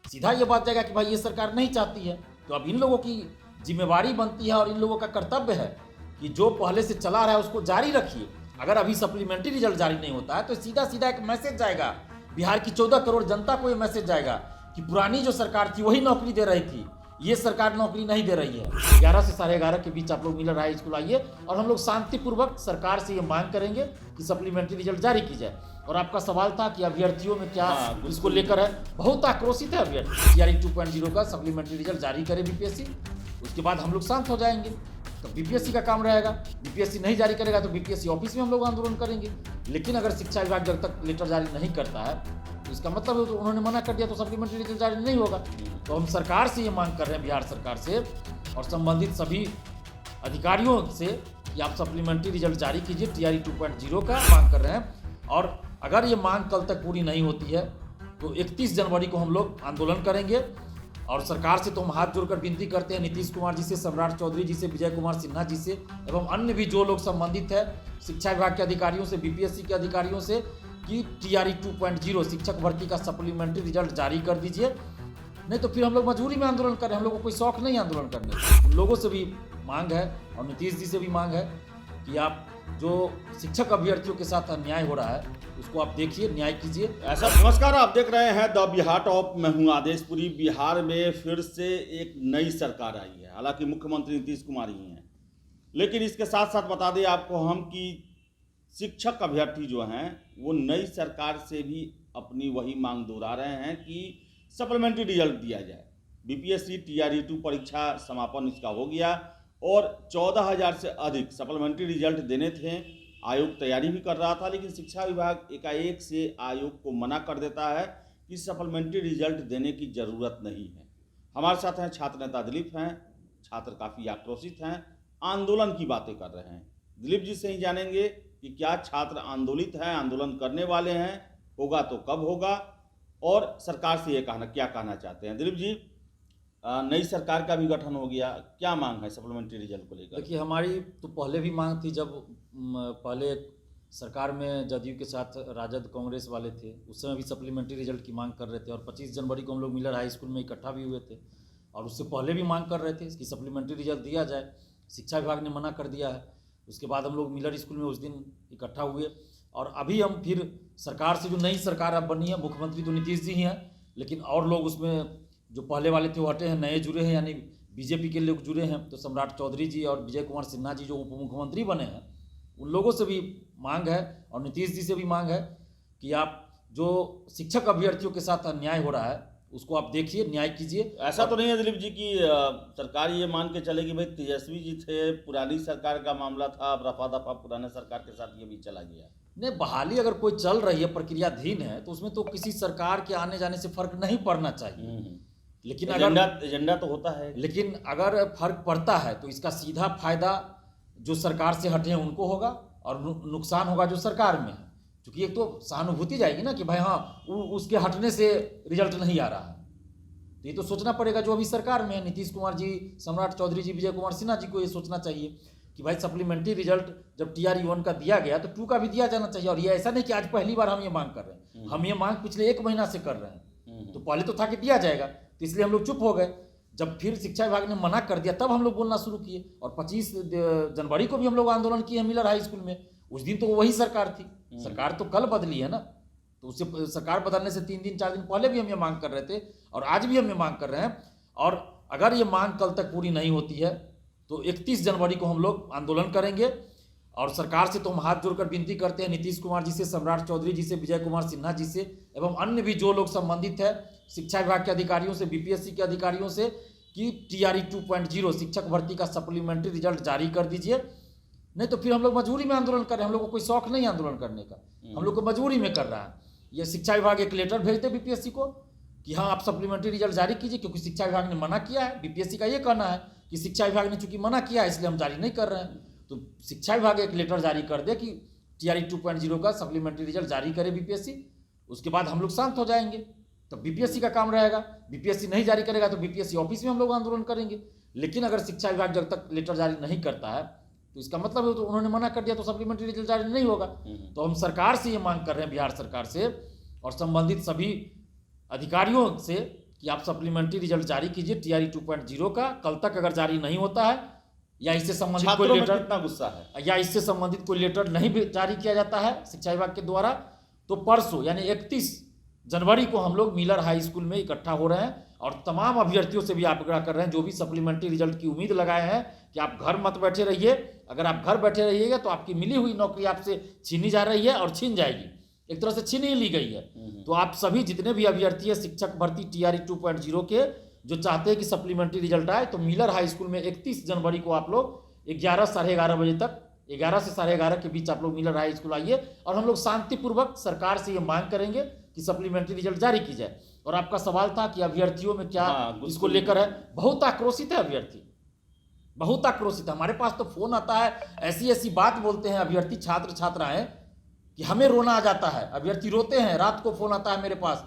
सीधा ये बात जाएगा कि भाई ये सरकार नहीं चाहती है। तो अब इन लोगों की जिम्मेवारी बनती है और इन लोगों का कर्तव्य है कि जो पहले से चला रहा है उसको जारी रखिए। अगर अभी सप्लीमेंट्री रिजल्ट जारी नहीं होता है तो सीधा सीधा एक मैसेज जाएगा बिहार की 14 करोड़ जनता को, ये मैसेज जाएगा कि पुरानी जो सरकार थी वही नौकरी दे रही थी, ये सरकार नौकरी नहीं दे रही है। 11 से 11:30 के बीच आप लोग मिलर हाई स्कूल आइए और हम लोग शांतिपूर्वक सरकार से ये मांग करेंगे कि सप्लीमेंट्री रिजल्ट जारी की जाए। और आपका सवाल था कि अभ्यर्थियों में क्या इसको लेकर है, बहुत आक्रोशित है अभ्यर्थी। TRE 2.0 का सप्लीमेंट्री रिजल्ट जारी करे बीपीएससी, उसके बाद हम लोग शांत हो जाएंगे। तो बीपीएससी का काम रहेगा, बीपीएससी नहीं जारी करेगा तो बीपीएससी ऑफिस में हम लोग आंदोलन करेंगे। लेकिन अगर शिक्षा विभाग जब तक लेटर जारी नहीं करता है तो इसका मतलब है तो उन्होंने मना कर दिया तो सप्लीमेंट्री रिजल्ट जारी नहीं होगा। तो हम सरकार से ये मांग कर रहे हैं, बिहार सरकार से और संबंधित सभी अधिकारियों से कि आप सप्लीमेंट्री रिजल्ट जारी कीजिए। TRE 2.0 का मांग कर रहे हैं और अगर ये मांग कल तक पूरी नहीं होती है तो 31 जनवरी को हम लोग आंदोलन करेंगे। और सरकार से तो हम हाथ जोड़कर विनती करते हैं नीतीश कुमार जी से, सम्राट चौधरी जी से, विजय कुमार सिन्हा जी से एवं अन्य भी जो लोग संबंधित है शिक्षा विभाग के अधिकारियों से, बीपीएससी के अधिकारियों से कि TRE 2.0 शिक्षक भर्ती का सप्लीमेंट्री रिजल्ट जारी कर दीजिए। नहीं तो फिर हम लोग मजबूरी में आंदोलन करें, हम लोग को कोई शौक नहीं आंदोलन करने का। उन लोगों से भी मांग है और नीतीश जी से भी मांग है कि आप जो शिक्षक अभ्यर्थियों के साथ अन्याय हो रहा है उसको आप देखिए, न्याय कीजिए। ऐसा नमस्कार, आप देख रहे हैं द बिहार टॉप। मैं हूं आदेशपुरी। बिहार में फिर से एक नई सरकार आई है, हालांकि मुख्यमंत्री नीतीश कुमार ही हैं, लेकिन इसके साथ साथ बता दें आपको हम कि शिक्षक अभ्यर्थी जो हैं वो नई सरकार से भी अपनी वही मांग दोहरा रहे हैं कि सप्लीमेंट्री रिजल्ट दिया जाए। बीपीएससी TRE 2 परीक्षा समापन इसका हो गया और 14,000 से अधिक सप्लीमेंट्री रिजल्ट देने थे। आयोग तैयारी भी कर रहा था, लेकिन शिक्षा विभाग एकाएक से आयोग को मना कर देता है कि सप्लीमेंट्री रिजल्ट देने की ज़रूरत नहीं है। हमारे साथ हैं छात्र नेता दिलीप हैं। छात्र काफ़ी आक्रोशित हैं, आंदोलन की बातें कर रहे हैं। दिलीप जी से ही जानेंगे कि क्या छात्र आंदोलित हैं, आंदोलन करने वाले हैं, होगा तो कब होगा और सरकार से ये क्या कहना चाहते हैं। दिलीप जी, नई सरकार का भी गठन हो गया, क्या मांग है सप्लीमेंट्री रिजल्ट को लेकर? देखिए, हमारी तो पहले भी मांग थी, जब पहले सरकार में जदयू के साथ राजद कांग्रेस वाले थे उस समय भी सप्लीमेंट्री रिजल्ट की मांग कर रहे थे और 25 जनवरी को हम लोग मिलर हाई स्कूल में इकट्ठा भी हुए थे और उससे पहले भी मांग कर रहे थे कि सप्लीमेंट्री रिजल्ट दिया जाए। शिक्षा विभाग ने मना कर दिया है। उसके बाद हम लोग मिलर स्कूल में उस दिन इकट्ठा हुए और अभी हम फिर सरकार से, जो नई सरकार अब बनी है, मुख्यमंत्री तो नीतीश जी ही हैं, लेकिन और लोग उसमें जो पहले वाले थे वो हटे हैं, नए जुड़े हैं, यानी बीजेपी के लोग जुड़े हैं। तो सम्राट चौधरी जी और विजय कुमार सिन्हा जी जो उप मुख्यमंत्री बने हैं, उन लोगों से भी मांग है और नीतीश जी से भी मांग है कि आप जो शिक्षक अभ्यर्थियों के साथ अन्याय हो रहा है उसको आप देखिए, न्याय कीजिए। ऐसा तो नहीं है दिलीप जी कि सरकार ये मान के चलेगी भाई तेजस्वी जी थे, पुरानी सरकार का मामला था, अब रफा दफा पुराने सरकार के साथ ये भी चला गया। नहीं, बहाली अगर कोई चल रही है, प्रक्रियाधीन है, तो उसमें तो किसी सरकार के आने जाने से फर्क नहीं पड़ना चाहिए। लेकिन एजेंडा तो होता है, लेकिन अगर फर्क पड़ता है तो इसका सीधा फायदा जो सरकार से हटे हैं उनको होगा और नुकसान होगा जो सरकार में है। क्योंकि एक तो सहानुभूति जाएगी ना कि भाई हाँ उसके हटने से रिजल्ट नहीं आ रहा है, तो ये तो सोचना पड़ेगा जो अभी सरकार में है, नीतीश कुमार जी, सम्राट चौधरी जी, विजय कुमार सिन्हा जी को ये सोचना चाहिए कि भाई सप्लीमेंट्री रिजल्ट जब TRE 1 का दिया गया तो 2 का भी दिया जाना चाहिए। और ये ऐसा नहीं कि आज पहली बार हम ये मांग कर रहे हैं, हम ये मांग पिछले 1 महीना से कर रहे हैं। तो पहले तो था कि दिया जाएगा, तो इसलिए हम लोग चुप हो गए। जब फिर शिक्षा विभाग ने मना कर दिया तब हम लोग बोलना शुरू किए और 25 जनवरी को भी हम लोग आंदोलन किए मिलर हाई स्कूल में। उस दिन तो वही सरकार थी, सरकार तो कल बदली है ना, तो उससे सरकार बदलने से 3 दिन 4 दिन पहले भी हम ये मांग कर रहे थे और आज भी हम ये मांग कर रहे हैं। और अगर ये मांग कल तक पूरी नहीं होती है तो 31 जनवरी को हम लोग आंदोलन करेंगे। और सरकार से तो हम हाथ जोड़कर विनती करते हैं नीतीश कुमार जी से, सम्राट चौधरी जी से, विजय कुमार सिन्हा जी से एवं अन्य भी जो लोग संबंधित है शिक्षा विभाग के अधिकारियों से, बीपीएससी के अधिकारियों से कि TRE 2.0 शिक्षक भर्ती का सप्लीमेंट्री रिजल्ट जारी कर दीजिए। नहीं तो फिर हम लोग मजबूरी में आंदोलन करें, हम लोग को कोई शौक नहीं आंदोलन करने का, हम लोग को मजबूरी में कर रहा है। ये शिक्षा विभाग एक लेटर भेजते बीपीएससी को कि हाँ आप सप्लीमेंट्री रिजल्ट जारी कीजिए, क्योंकि शिक्षा विभाग ने मना किया है। बीपीएससी का ये कहना है कि शिक्षा विभाग ने चूंकि मना किया है इसलिए हम जारी नहीं कर रहे हैं। तो शिक्षा विभाग एक लेटर जारी कर दे कि TRE 2.0 का सप्लीमेंट्री रिजल्ट जारी करे बीपीएससी, उसके बाद हम लोग शांत हो जाएंगे। तो बीपीएससी का काम रहेगा, बीपीएससी नहीं जारी करेगा तो बीपीएससी ऑफिस में हम लोग आंदोलन करेंगे। लेकिन अगर शिक्षा विभाग जब तक लेटर जारी नहीं करता है तो इसका मतलब है तो उन्होंने मना कर दिया तो सप्लीमेंट्री रिजल्ट जारी नहीं होगा। तो हम सरकार से ये मांग कर रहे हैं, बिहार सरकार से और संबंधित सभी अधिकारियों से कि आप सप्लीमेंट्री रिजल्ट जारी कीजिए TRE 2.0 का। कल तक अगर जारी नहीं होता है या इससे संबंधित कोई छात्रों में लेटर, कितना गुस्सा है? या इससे संबंधित कोई लेटर नहीं भी जारी किया जाता है शिक्षा विभाग के द्वारा, तो परसों यानी 31 जनवरी को हम लोग मिलर हाई स्कूल में इकट्ठा हो रहे हैं और तमाम अभ्यर्थियों से भी आग्रह कर रहे हैं जो भी सप्लीमेंट्री रिजल्ट की उम्मीद लगाए हैं कि आप घर मत बैठे रहिए। अगर आप घर बैठे रहिएगा तो आपकी मिली हुई नौकरी आपसे छीनी जा रही है और छीन जाएगी, एक तरह से छीन ही ली गई है। तो आप सभी जितने भी अभ्यर्थी है शिक्षक भर्ती TRE 2.0 के जो चाहते हैं कि सप्लीमेंट्री रिजल्ट आए, तो मिलर हाई स्कूल में 31 जनवरी को आप लोग 11 साढ़े 11 बजे तक, 11 से साढ़े 11 के बीच आप लोग मिलर हाई स्कूल आइए और हम लोग शांतिपूर्वक सरकार से ये मांग करेंगे कि सप्लीमेंट्री रिजल्ट जारी की जाए। और आपका सवाल था कि अभ्यर्थियों में क्या इसको लेकर है, बहुत आक्रोशित है अभ्यर्थी, बहुत आक्रोशित है। हमारे पास तो फोन आता है, ऐसी ऐसी बात बोलते हैं अभ्यर्थी छात्र छात्राएं कि हमें रोना आ जाता है। अभ्यर्थी रोते हैं, रात को फोन आता है मेरे पास,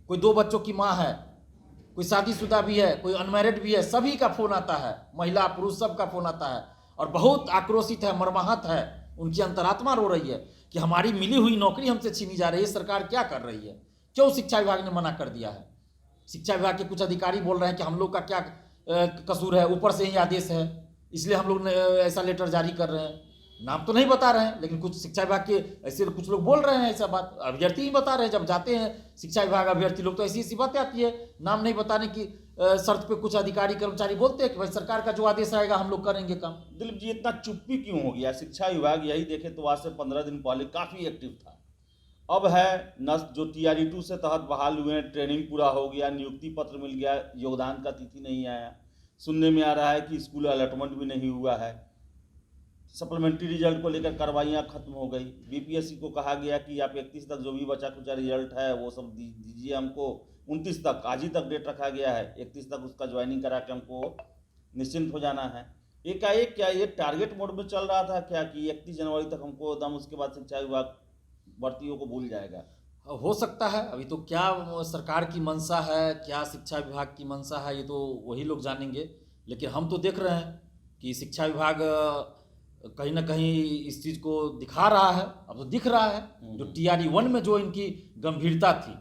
कोई 2 बच्चों की माँ है, कोई शादीशुदा भी है, कोई अनमैरिड भी है, सभी का फोन आता है, महिला पुरुष सब का फोन आता है और बहुत आक्रोशित है, मर्माहत है, उनकी अंतरात्मा रो रही है कि हमारी मिली हुई नौकरी हमसे छीनी जा रही है, सरकार क्या कर रही है, क्यों शिक्षा विभाग ने मना कर दिया है। शिक्षा विभाग के कुछ अधिकारी बोल रहे हैं कि हम लोग का क्या कसूर है, ऊपर से ही आदेश है इसलिए हम लोग ऐसा लेटर जारी कर रहे हैं। नाम तो नहीं बता रहे हैं, लेकिन कुछ शिक्षा विभाग के ऐसे कुछ लोग बोल रहे हैं ऐसा बात, अभ्यर्थी ही बता रहे हैं। जब जाते हैं शिक्षा विभाग अभ्यर्थी लोग तो ऐसी ऐसी बातें आती है, नाम नहीं बताने की शर्त पे कुछ अधिकारी कर्मचारी बोलते हैं कि भाई सरकार का जो आदेश आएगा हम लोग करेंगे काम। दिलीप जी, इतना चुप्पी क्यों हो गया? शिक्षा विभाग यही देखे तो आज से 15 दिन पहले काफ़ी एक्टिव था, अब है न जो TRE 2 से तहत बहाल हुए हैं, ट्रेनिंग पूरा हो गया, नियुक्ति पत्र मिल गया, योगदान का तिथि नहीं आया, सुनने में आ रहा है कि स्कूल अलॉटमेंट भी नहीं हुआ है, सप्लीमेंट्री रिजल्ट को लेकर कार्रवाइयाँ खत्म हो गई। BPSC को कहा गया कि आप 31 तक जो भी बचा खुचा रिजल्ट है वो सब दीजिए हमको, 29 तक, आज ही तक डेट रखा गया है, 31 तक उसका ज्वाइनिंग करा के हमको निश्चिंत हो जाना है। एकाएक क्या ये टारगेट मोड में चल रहा था क्या कि 31 जनवरी तक हमको दम, उसके बाद शिक्षा विभाग भर्तियों को भूल जाएगा? हो सकता है, अभी तो क्या सरकार की मंशा है, क्या शिक्षा विभाग की मंशा है, ये तो वही लोग जानेंगे। लेकिन हम तो देख रहे हैं कि शिक्षा विभाग कहीं ना कहीं इस चीज़ को दिखा रहा है, अब तो दिख रहा है। जो TRE 1 में जो इनकी गंभीरता थी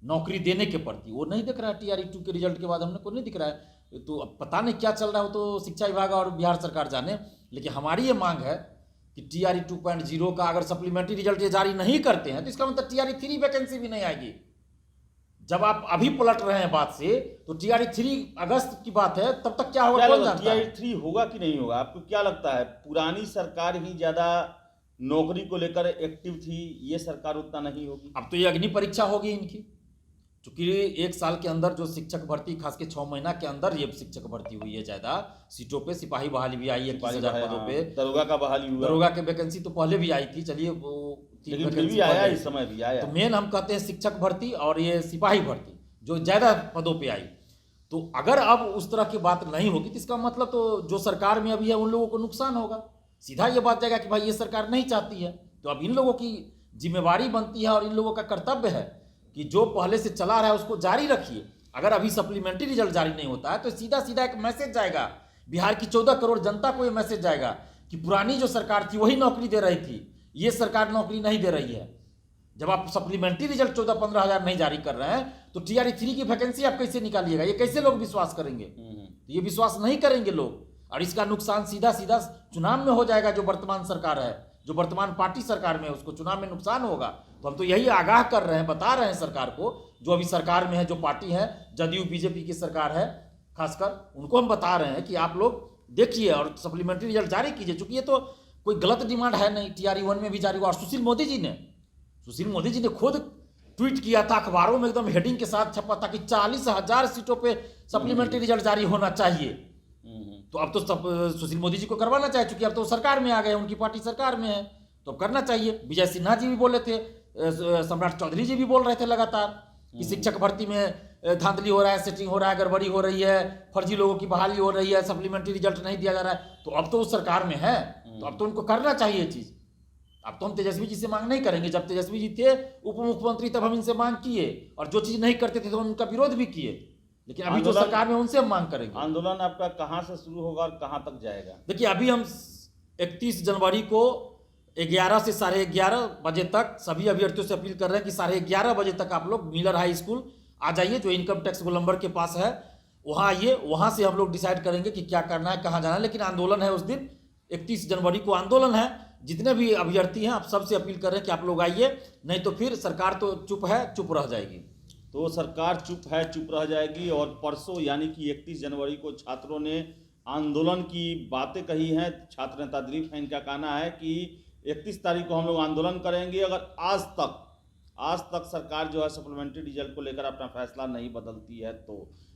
नौकरी देने के प्रति, वो नहीं दिख रहा है TRE 2 के रिजल्ट के बाद, हमने को नहीं दिख रहा है। तो अब पता नहीं क्या चल रहा है, वो तो शिक्षा विभाग और बिहार सरकार जाने। लेकिन हमारी ये मांग है कि TRE 2.0 का अगर सप्लीमेंट्री रिजल्ट ये जारी नहीं करते हैं तो इसका मतलब TRE 3 वैकेंसी भी नहीं आएगी। जब आप अभी पलट रहे हैं बात से, तो TRE 3 अगस्त की बात है, तब तक क्या होगा कौन जानता है? TRE 3 होगा कि नहीं होगा? आपको क्या लगता है? पुरानी सरकार ही ज्यादा नौकरी को लेकर एक्टिव थी, ये सरकार उतना नहीं होगी? अब तो ये अग्नि परीक्षा होगी इनकी, क्योंकि 1 साल के अंदर जो शिक्षक भर्ती, खास के 6 महीना के अंदर ये शिक्षक भर्ती हुई है ज्यादा सीटों पे। सिपाही बहाली भी आई है 21,000 पदों पे, दरोगा का बहाली हुआ, दरोगा के वैकेंसी तो पहले भी आई थी, चलिए वो 3 लेकिन फिर वैकेंसी भी आया, इस समय भी आया। तो मेन हम कहते हैं शिक्षक भर्ती और ये सिपाही भर्ती जो ज्यादा पदों पे आई। तो अगर अब उस तरह की बात नहीं होगी तो इसका मतलब तो जो सरकार में अभी है उन लोगों को नुकसान होगा। सीधा ये बात जाएगा कि भाई ये सरकार नहीं चाहती है, तो अब इन लोगों की जिम्मेवारी बनती है और इन लोगों का कर्तव्य है कि जो पहले से चला रहा है उसको जारी रखिए। अगर अभी सप्लीमेंट्री रिजल्ट जारी नहीं होता है तो सीधा सीधा एक मैसेज जाएगा बिहार की 14 करोड़ जनता को, ये मैसेज जाएगा कि पुरानी जो सरकार थी वही नौकरी दे रही थी, ये सरकार नौकरी नहीं दे रही है। जब आप सप्लीमेंट्री रिजल्ट 14-15 हज़ार नहीं जारी कर रहे हैं तो TRE 3 की वैकेंसी आप कैसे निकालिएगा? ये कैसे लोग विश्वास करेंगे? तो ये विश्वास नहीं करेंगे लोग, और इसका नुकसान सीधा सीधा चुनाव में हो जाएगा। जो वर्तमान सरकार है, जो वर्तमान पार्टी सरकार में है, उसको चुनाव में नुकसान होगा। तो हम तो यही आगाह कर रहे हैं, बता रहे हैं सरकार को, जो अभी सरकार में है, जो पार्टी है, जदयू BJP की सरकार है खासकर, उनको हम बता रहे हैं कि आप लोग देखिए और सप्लीमेंट्री रिजल्ट जारी कीजिए। चूंकि ये तो कोई गलत डिमांड है नहीं, TRE 1 में भी जारी हुआ। और सुशील मोदी जी ने खुद ट्वीट किया था, अखबारों में एकदम हेडिंग के साथ छपा था कि 40,000 सीटों पे सप्लीमेंट्री रिजल्ट जारी होना चाहिए। तो अब तो सुशील मोदी जी को करवाना चाहिए, क्योंकि अब तो सरकार में आ गए, उनकी पार्टी सरकार में है, तो करना चाहिए। विजय सिन्हा जी भी बोले थे, सम्राट चौधरी जी भी बोल रहे थे लगातार कि शिक्षक भर्ती में धांधली हो रहा है, सेटिंग हो रहा है, गड़बड़ी हो रही है, फर्जी लोगों की बहाली हो रही है, सप्लीमेंट्री रिजल्ट नहीं दिया जा रहा है। तो अब तो उस सरकार में है, तो अब तो उनको करना चाहिए चीज। अब तो हम तेजस्वी जी से मांग नहीं करेंगे, जब तेजस्वी जी थे उप मुख्यमंत्री तब हम इनसे मांग किए, और जो चीज नहीं करते थे तो उनका विरोध भी किए। लेकिन अभी जो सरकार में उनसे हम मांग करेंगे। आंदोलन आपका कहां से शुरू होगा और कहां तक जाएगा? देखिए, अभी हम 31 जनवरी को 11 से 11:30 बजे तक सभी अभ्यर्थियों से अपील कर रहे हैं कि 11:30 बजे तक आप लोग मिलर हाई स्कूल आ जाइए, जो इनकम टैक्स गोलंबर के पास है वहाँ आइए, वहाँ से हम लोग डिसाइड करेंगे कि क्या करना है, कहाँ जाना है। लेकिन आंदोलन है उस दिन, 31 जनवरी को आंदोलन है। जितने भी अभ्यर्थी हैं आप सबसे अपील कर रहे हैं कि आप लोग आइए, नहीं तो फिर सरकार तो चुप है, चुप रह जाएगी। तो सरकार चुप है, चुप रह जाएगी। और परसों यानी कि 31 जनवरी को छात्रों ने आंदोलन की बातें कही हैं। छात्र नेता दिलीप है, इनका कहना है कि 31 तारीख को हम लोग आंदोलन करेंगे अगर आज तक सरकार जो है सप्लीमेंट्री रिजल्ट को लेकर अपना फैसला नहीं बदलती है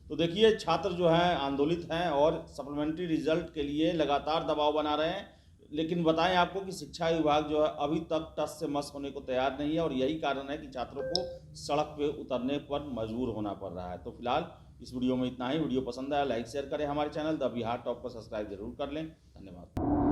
तो देखिए छात्र जो है आंदोलित हैं और सप्लीमेंट्री रिजल्ट के लिए लगातार दबाव बना रहे हैं। लेकिन बताएं आपको कि शिक्षा विभाग जो है अभी तक टस से मस होने को तैयार नहीं है और यही कारण है कि छात्रों को सड़क पे उतरने पर मजबूर होना पड़ रहा है। तो फिलहाल इस वीडियो में इतना ही। वीडियो पसंद आया लाइक शेयर करें, हमारे चैनल द बिहार टॉप को सब्सक्राइब जरूर कर लें। धन्यवाद।